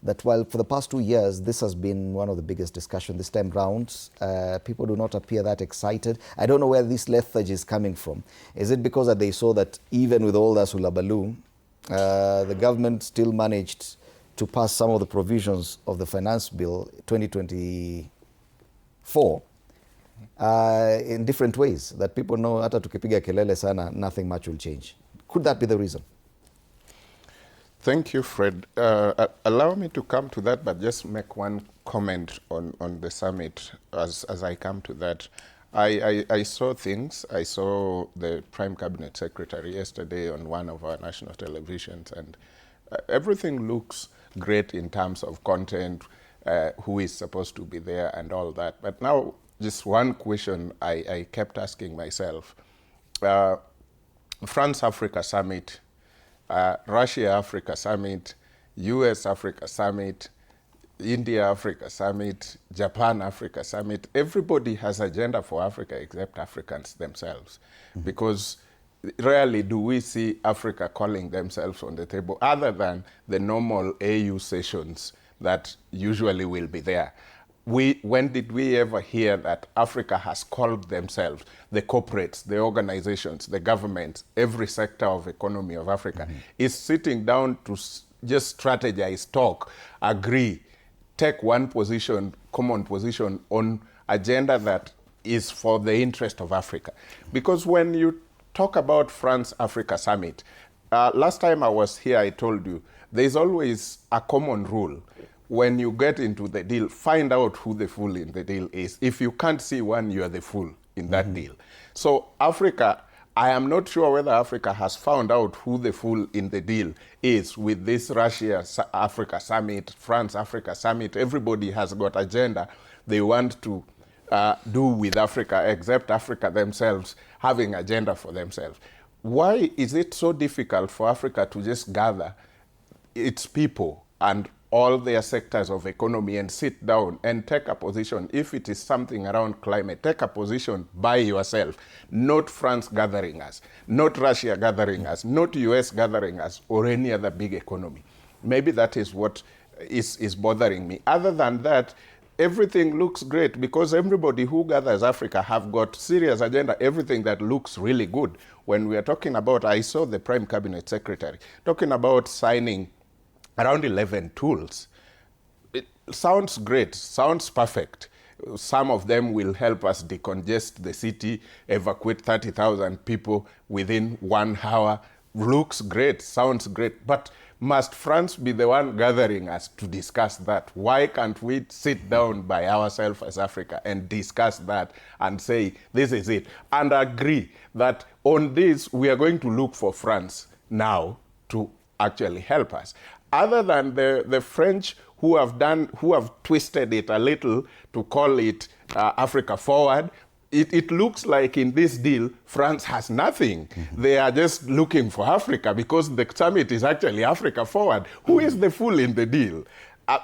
that while for the past 2 years, this has been one of the biggest discussions this time round, people do not appear that excited. I don't know where this lethargy is coming from. Is it because that they saw that even with all that hullabaloo, the government still managed to pass some of the provisions of the finance bill 2024 in different ways, that people know hata tukipiga kelele sana, nothing much will change? Could that be the reason? Thank you, Fred. Allow me to come to that, but just make one comment on the summit as I come to that. I saw things. I saw the Prime Cabinet Secretary yesterday on one of our national televisions, and everything looks great in terms of content, who is supposed to be there and all that. But now, just one question I kept asking myself. France-Africa Summit, Russia-Africa Summit, US-Africa Summit, India-Africa Summit, Japan-Africa Summit. Everybody has agenda for Africa except Africans themselves. Because rarely do we see Africa calling themselves on the table other than the normal AU sessions that usually will be there. When did we ever hear that Africa has called themselves, the corporates, the organizations, the governments, every sector of economy of Africa is sitting down to just strategize, talk, agree, take one position, common position on agenda that is for the interest of Africa? Because when you talk about France-Africa Summit, last time I was here, I told you, there's always a common rule. When you get into the deal, find out who the fool in the deal is. If you can't see one, you are the fool in that deal. So Africa, I am not sure whether Africa has found out who the fool in the deal is with this Russia-Africa Summit, France-Africa Summit. Everybody has got agenda they want to do with Africa, except Africa themselves having agenda for themselves. Why is it so difficult for Africa to just gather its people and all their sectors of economy and sit down and take a position? If it is something around climate, take a position by yourself, not France gathering us, not Russia gathering us, not US gathering us, or any other big economy. Maybe that is what is bothering me. Other than that, everything looks great because everybody who gathers Africa have got serious agenda, everything that looks really good. When we are talking about, I saw the Prime Cabinet Secretary talking about signing around 11 tools. It sounds great, sounds perfect. Some of them will help us decongest the city, evacuate 30,000 people within 1 hour. Looks great, sounds great, but must France be the one gathering us to discuss that? Why can't we sit down by ourselves as Africa and discuss that and say, this is it, and agree that on this we are going to look for France now to actually help us? Other than the French who have twisted it a little to call it Africa Forward, it looks like in this deal, France has nothing. They are just looking for Africa because the summit is actually Africa Forward. Who is the fool in the deal?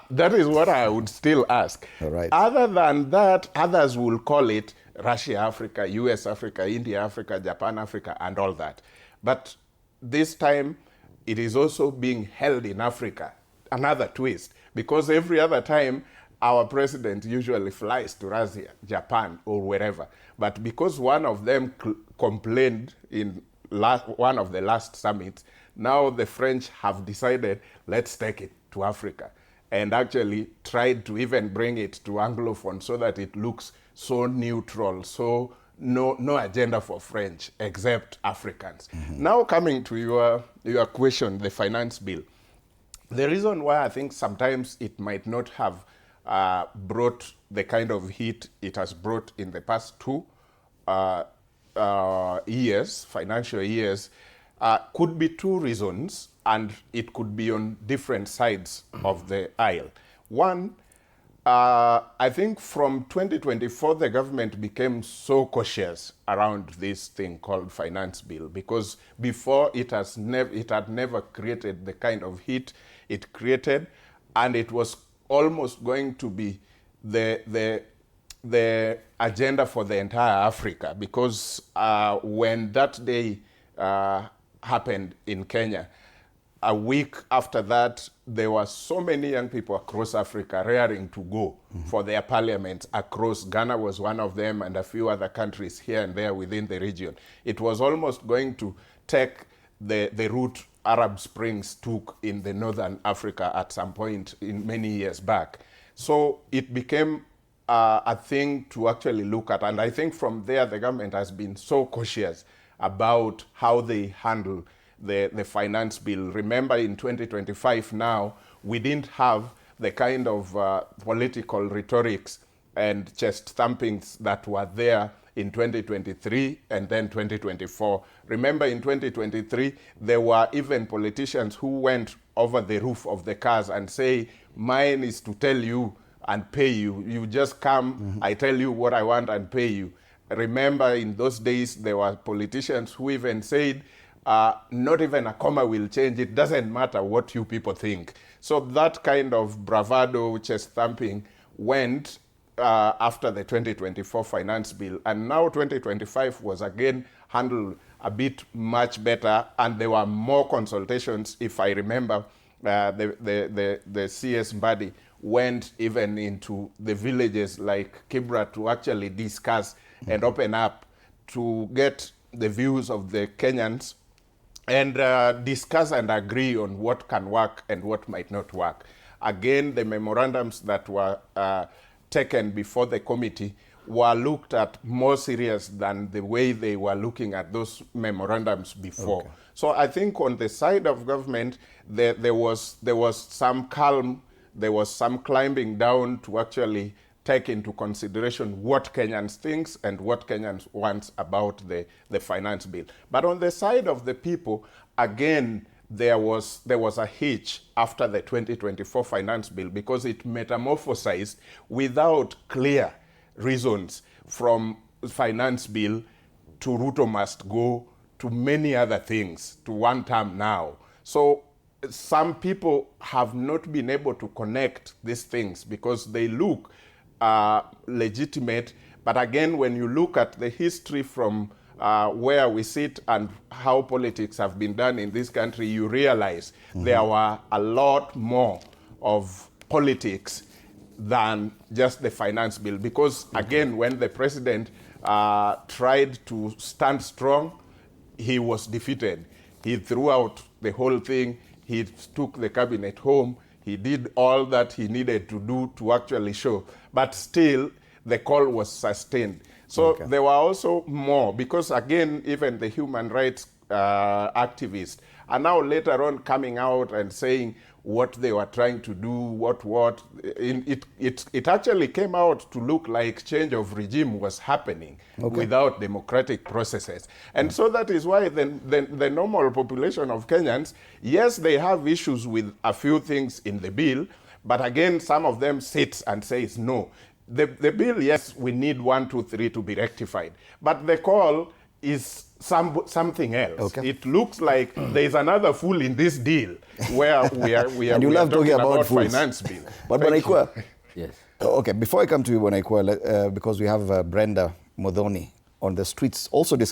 That is what I would still ask. All right. Other than that, others will call it Russia Africa, US Africa, India Africa, Japan Africa, and all that. But this time, it is also being held in Africa. Another twist, because every other time our president usually flies to Russia, Japan, or wherever. But because one of them complained in one of the last summits, now the French have decided, let's take it to Africa, and actually tried to even bring it to Anglophone so that it looks so neutral, so no agenda for French except Africans. Now coming to your question, the finance bill. The reason why I think sometimes it might not have brought the kind of heat it has brought in the past 2 years, financial years, could be 2 reasons, and it could be on different sides of the aisle. One, I think from 2024, the government became so cautious around this thing called finance bill, because before it had never created the kind of heat it created, and it was almost going to be the agenda for the entire Africa, because when that day happened in Kenya, a week after that, there were so many young people across Africa raring to go for their parliaments across. Ghana was one of them, and a few other countries here and there within the region. It was almost going to take the route Arab Springs took in the Northern Africa at some point in many years back. So it became a thing to actually look at. And I think from there, the government has been so cautious about how they handle the finance bill. Remember, in 2025 now, we didn't have the kind of political rhetorics and chest thumpings that were there in 2023 and then 2024. Remember, in 2023, there were even politicians who went over the roof of the cars and say, mine is to tell you and pay you. You just come, I tell you what I want and pay you. Remember, in those days, there were politicians who even said, not even a comma will change. It doesn't matter what you people think. So that kind of bravado, chest thumping went after the 2024 finance bill. And now 2025 was again handled a bit much better, and there were more consultations. If I remember, the CS body went even into the villages like Kibra to actually discuss and open up to get the views of the Kenyans and discuss and agree on what can work and what might not work. Again, the memorandums that were taken before the committee were looked at more serious than the way they were looking at those memorandums before. Okay. So I think on the side of government, there was some calm, there was some climbing down to actually take into consideration what Kenyans think and what Kenyans want about the finance bill. But on the side of the people, again, there was a hitch after the 2024 finance bill because it metamorphosized without clear reasons from finance bill to Ruto must go to many other things, to one term now. So some people have not been able to connect these things because they look legitimate. But again, when you look at the history from where we sit and how politics have been done in this country, you realize there were a lot more of politics than just the finance bill. Because again, when the president tried to stand strong, he was defeated. He threw out the whole thing. He took the cabinet home. He did all that he needed to do to actually show. But still, the call was sustained. So there were also more, because again, even the human rights activists are now later on coming out and saying what they were trying to do, it actually came out to look like change of regime was happening without democratic processes. And so that is why the normal population of Kenyans, yes, they have issues with a few things in the bill, but again, some of them sits and says no. The bill, yes, we need 1, 2, 3 to be rectified, but the call is something else. It looks like there is another fool in this deal where we are talking about finance bill. But Bonaikwa, yes. Okay, before I come to you, Bonaikwa, because we have Brenda Modoni on the streets also discussing